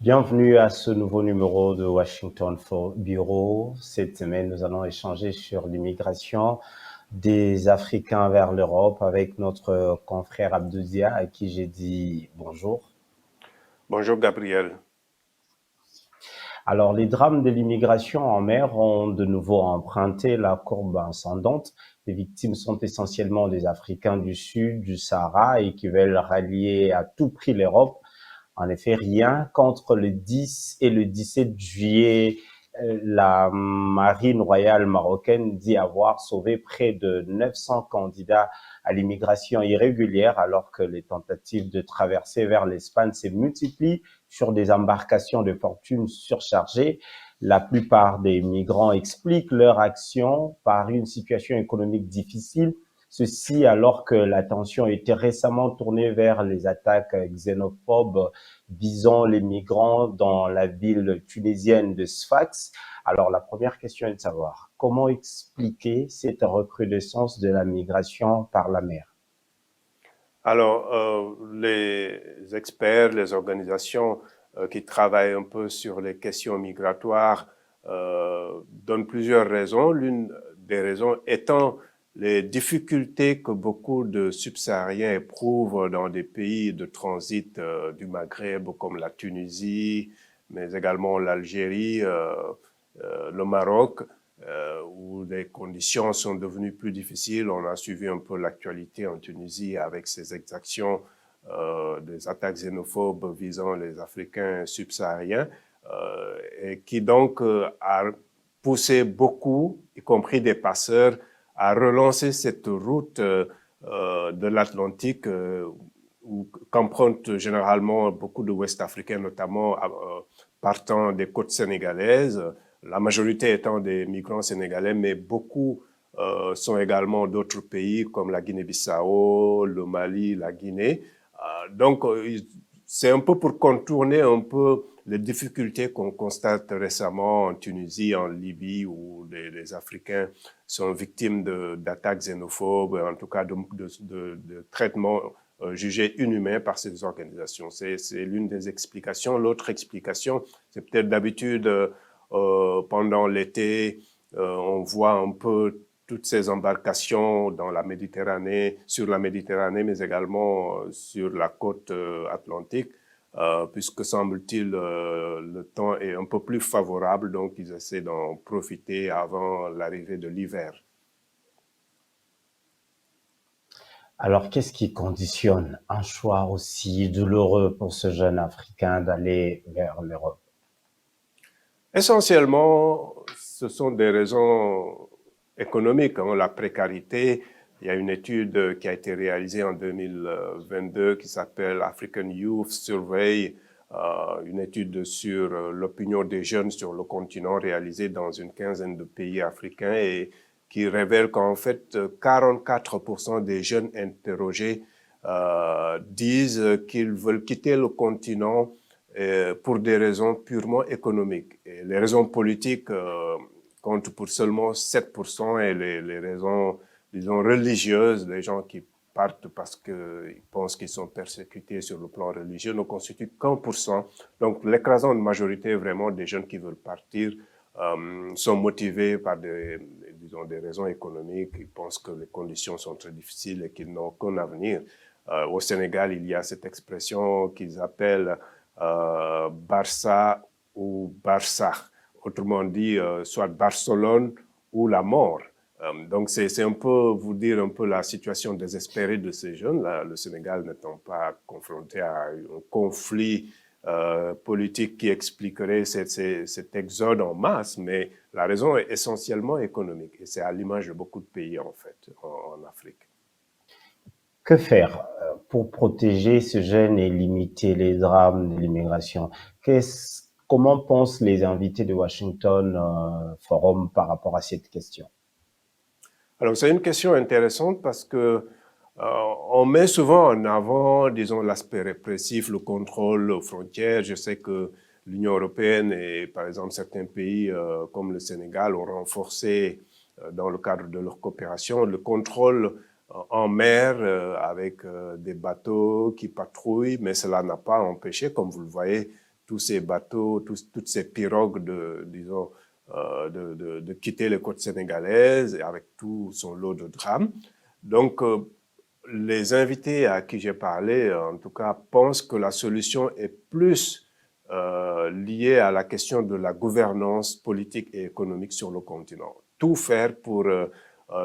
Bienvenue à ce nouveau numéro de Washington Bureau. Cette semaine, nous allons échanger sur l'immigration des Africains vers l'Europe avec notre confrère Abdoudia, à qui j'ai dit bonjour. Bonjour Gabriel. Alors, les drames de l'immigration en mer ont de nouveau emprunté la courbe ascendante. Les victimes sont essentiellement des Africains du Sud, du Sahara et qui veulent rallier à tout prix l'Europe. En effet, rien qu'entre le 10 et le 17 juillet, la marine royale marocaine dit avoir sauvé près de 900 candidats à l'immigration irrégulière, alors que les tentatives de traverser vers l'Espagne se multiplient sur des embarcations de fortune surchargées. La plupart des migrants expliquent leur action par une situation économique difficile. Ceci alors que l'attention était récemment tournée vers les attaques xénophobes visant les migrants dans la ville tunisienne de Sfax. Alors la première question est de savoir comment expliquer cette recrudescence de la migration par la mer. Les experts, les organisations qui travaillent un peu sur les questions migratoires donnent plusieurs raisons. L'une des raisons étant les difficultés que beaucoup de subsahariens éprouvent dans des pays de transit du Maghreb comme la Tunisie, mais également l'Algérie, le Maroc, où les conditions sont devenues plus difficiles. On a suivi un peu l'actualité en Tunisie avec ces exactions des attaques xénophobes visant les Africains subsahariens, et qui donc a poussé beaucoup, y compris des passeurs, à relancer cette route de l'Atlantique qu'empruntent généralement beaucoup de Ouest-Africains, notamment partant des côtes sénégalaises, la majorité étant des migrants sénégalais, mais beaucoup sont également d'autres pays comme la Guinée-Bissau, le Mali, la Guinée. Donc, c'est un peu pour contourner un peu les difficultés qu'on constate récemment en Tunisie, en Libye, où les Africains sont victimes d'attaques xénophobes, en tout cas de traitements jugés inhumains par ces organisations. C'est l'une des explications. L'autre explication, c'est peut-être d'habitude, pendant l'été, on voit un peu toutes ces embarcations dans la Méditerranée, sur la Méditerranée, mais également sur la côte atlantique, puisque semble-t-il le temps est un peu plus favorable, donc ils essaient d'en profiter avant l'arrivée de l'hiver. Alors, qu'est-ce qui conditionne un choix aussi douloureux pour ce jeune Africain d'aller vers l'Europe? Essentiellement, ce sont des raisons économiques, hein, la précarité. Il y a une étude qui a été réalisée en 2022 qui s'appelle African Youth Survey, une étude sur l'opinion des jeunes sur le continent réalisée dans une quinzaine de pays africains et qui révèle qu'en fait 44% des jeunes interrogés disent qu'ils veulent quitter le continent pour des raisons purement économiques. Et les raisons politiques comptent pour seulement 7% et les raisons, disons, religieuses, des gens qui partent parce qu'ils pensent qu'ils sont persécutés sur le plan religieux, ne constituent qu'un pour cent. Donc l'écrasante majorité vraiment des jeunes qui veulent partir sont motivés par disons, des raisons économiques. Ils pensent que les conditions sont très difficiles et qu'ils n'ont qu'un avenir. Au Sénégal, il y a cette expression qu'ils appellent Barça ou Barça. Autrement dit, soit Barcelone ou la mort. Donc c'est un peu vous dire un peu la situation désespérée de ces jeunes. Là, le Sénégal n'étant pas confronté à un conflit politique qui expliquerait cet exode en masse, mais la raison est essentiellement économique. Et c'est à l'image de beaucoup de pays, en fait, en Afrique. Que faire pour protéger ce jeune et limiter les drames de l'immigration? Comment pensent les invités de Washington Forum par rapport à cette question? Alors, c'est une question intéressante parce que on met souvent en avant, disons, l'aspect répressif, le contrôle aux frontières. Je sais que l'Union européenne et, par exemple, certains pays comme le Sénégal ont renforcé, dans le cadre de leur coopération, le contrôle en mer avec des bateaux qui patrouillent, mais cela n'a pas empêché, comme vous le voyez, tous ces bateaux, toutes ces pirogues de quitter les côtes sénégalaises avec tout son lot de drames. Donc, les invités à qui j'ai parlé, en tout cas, pensent que la solution est plus liée à la question de la gouvernance politique et économique sur le continent. Tout faire pour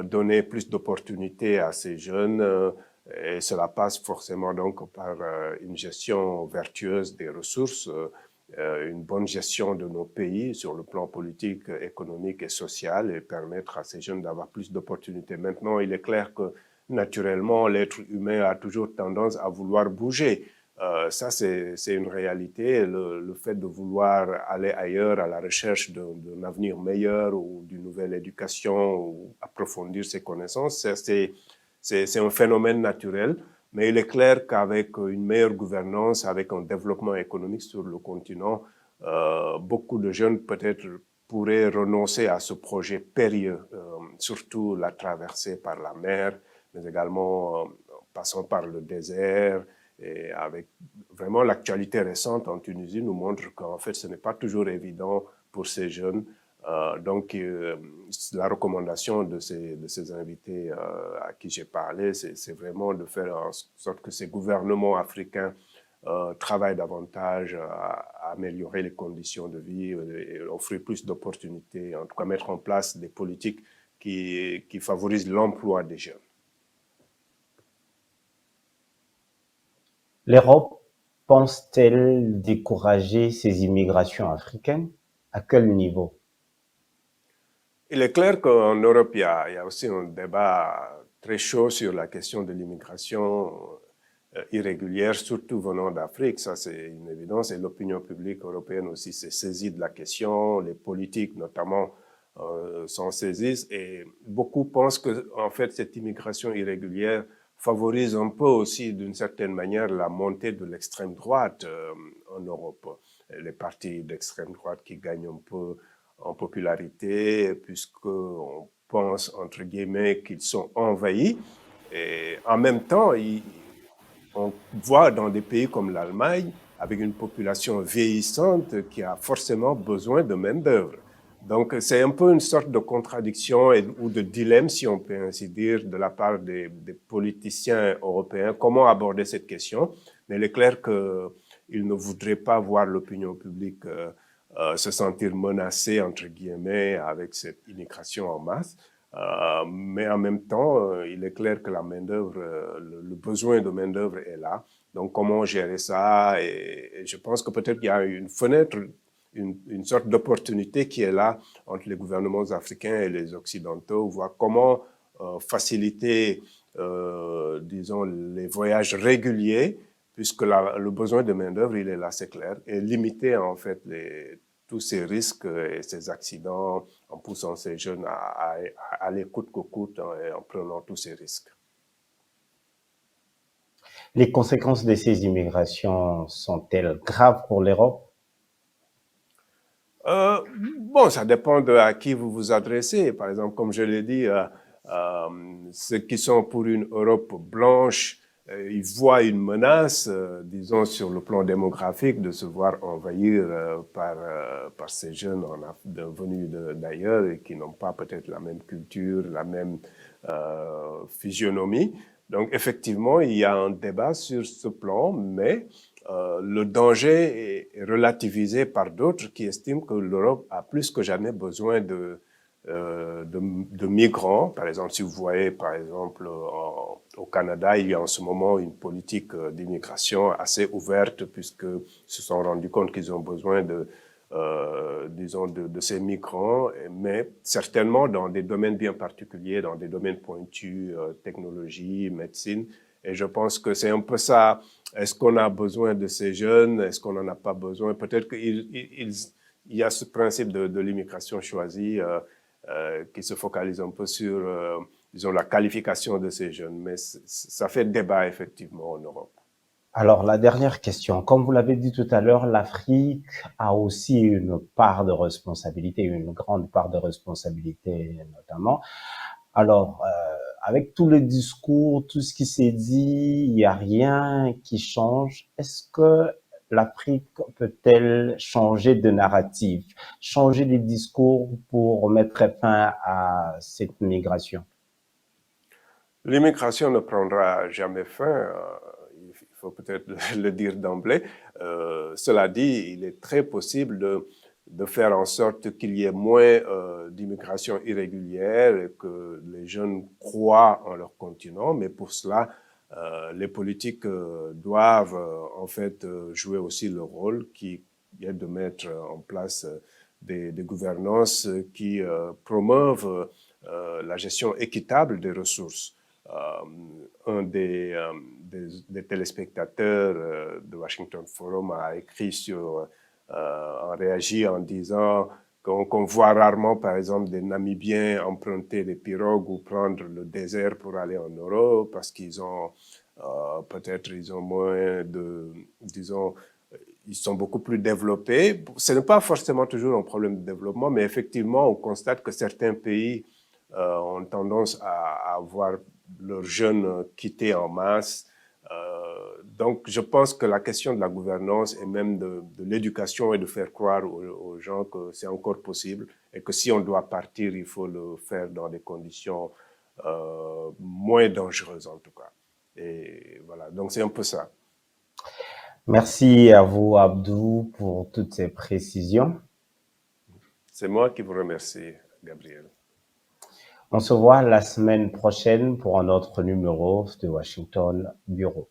donner plus d'opportunités à ces jeunes, et cela passe forcément donc par une gestion vertueuse des ressources, une bonne gestion de nos pays sur le plan politique, économique et social, et permettre à ces jeunes d'avoir plus d'opportunités. Maintenant, il est clair que naturellement, l'être humain a toujours tendance à vouloir bouger. Ça, c'est une réalité. Le fait de vouloir aller ailleurs à la recherche d'un avenir meilleur ou d'une nouvelle éducation ou approfondir ses connaissances, c'est un phénomène naturel. Mais il est clair qu'avec une meilleure gouvernance, avec un développement économique sur le continent, beaucoup de jeunes peut-être pourraient renoncer à ce projet périlleux, surtout la traversée par la mer, mais également passant par le désert. Et avec vraiment l'actualité récente en Tunisie nous montre qu'en fait ce n'est pas toujours évident pour ces jeunes. Donc la recommandation de ces invités à qui j'ai parlé, c'est vraiment de faire en sorte que ces gouvernements africains travaillent davantage à améliorer les conditions de vie et offrir plus d'opportunités, en tout cas mettre en place des politiques qui favorisent l'emploi des jeunes. L'Europe pense-t-elle décourager ces immigrations africaines? À quel niveau? Il est clair qu'en Europe, il y a aussi un débat très chaud sur la question de l'immigration irrégulière, surtout venant d'Afrique. Ça, c'est une évidence. Et l'opinion publique européenne aussi s'est saisie de la question. Les politiques, notamment, s'en saisissent. Et beaucoup pensent que, en fait, cette immigration irrégulière favorise un peu aussi, d'une certaine manière, la montée de l'extrême droite en Europe. Les partis d'extrême droite qui gagnent un peu en popularité, puisqu'on pense, entre guillemets, qu'ils sont envahis. Et en même temps, on voit dans des pays comme l'Allemagne, avec une population vieillissante qui a forcément besoin de main-d'œuvre. Donc, c'est un peu une sorte de contradiction ou de dilemme, si on peut ainsi dire, de la part des politiciens européens. Comment aborder cette question? Mais il est clair qu'ils ne voudraient pas voir l'opinion publique se sentir menacée, entre guillemets, avec cette immigration en masse. Mais en même temps, il est clair que la main-d'œuvre, le besoin de main-d'œuvre est là. Donc, comment gérer ça? Et je pense que peut-être qu'il y a une fenêtre, une sorte d'opportunité qui est là entre les gouvernements africains et les occidentaux, voir comment faciliter, disons, les voyages réguliers, puisque le besoin de main-d'œuvre, il est là, c'est clair, et limiter en fait tous ces risques et ces accidents en poussant ces jeunes à aller coûte que coûte et en prenant tous ces risques. Les conséquences de ces immigrations sont-elles graves pour l'Europe? Bon, ça dépend de à qui vous vous adressez. Par exemple, comme je l'ai dit, ceux qui sont pour une Europe blanche, ils voient une menace, disons, sur le plan démographique, de se voir envahir par ces jeunes venus d'ailleurs et qui n'ont pas peut-être la même culture, la même physionomie. Donc, effectivement, il y a un débat sur ce plan, mais le danger est relativisé par d'autres qui estiment que l'Europe a plus que jamais besoin de migrants. Par exemple, si vous voyez, par exemple, au Canada, il y a en ce moment une politique d'immigration assez ouverte puisqu'ils se sont rendus compte qu'ils ont besoin disons, de ces migrants, mais certainement dans des domaines bien particuliers, dans des domaines pointus, technologie, médecine. Et je pense que c'est un peu ça. Est-ce qu'on a besoin de ces jeunes? Est-ce qu'on n'en a pas besoin? Peut-être qu'il y a ce principe de l'immigration choisie qui se focalise un peu sur, disons, la qualification de ces jeunes. Mais ça fait débat, effectivement, en Europe. Alors, la dernière question. Comme vous l'avez dit tout à l'heure, l'Afrique a aussi une part de responsabilité, une grande part de responsabilité notamment. Alors, avec tout le discours, tout ce qui s'est dit, il n'y a rien qui change. Est-ce que l'Afrique peut-elle changer de narratif, changer de discours pour mettre fin à cette migration? L'immigration ne prendra jamais fin, il faut peut-être le dire d'emblée. Cela dit, il est très possible de faire en sorte qu'il y ait moins d'immigration irrégulière et que les jeunes croient en leur continent, mais pour cela, les politiques doivent en fait jouer aussi le rôle qui est de mettre en place des gouvernances qui promeuvent la gestion équitable des ressources. Un des téléspectateurs de Washington Forum a écrit a réagi en disant qu'on voit rarement, par exemple, des Namibiens emprunter des pirogues ou prendre le désert pour aller en Europe parce qu'ils ont peut-être ils ont moins de, disons, ils sont beaucoup plus développés. Ce n'est pas forcément toujours un problème de développement, mais effectivement, on constate que certains pays ont tendance à voir leurs jeunes quitter en masse. Donc, je pense que la question de la gouvernance et même de l'éducation est de faire croire aux gens que c'est encore possible et que si on doit partir, il faut le faire dans des conditions moins dangereuses en tout cas. Et voilà, donc c'est un peu ça. Merci à vous, Abdou, pour toutes ces précisions. C'est moi qui vous remercie, Gabriel. On se voit la semaine prochaine pour un autre numéro de Washington Bureau.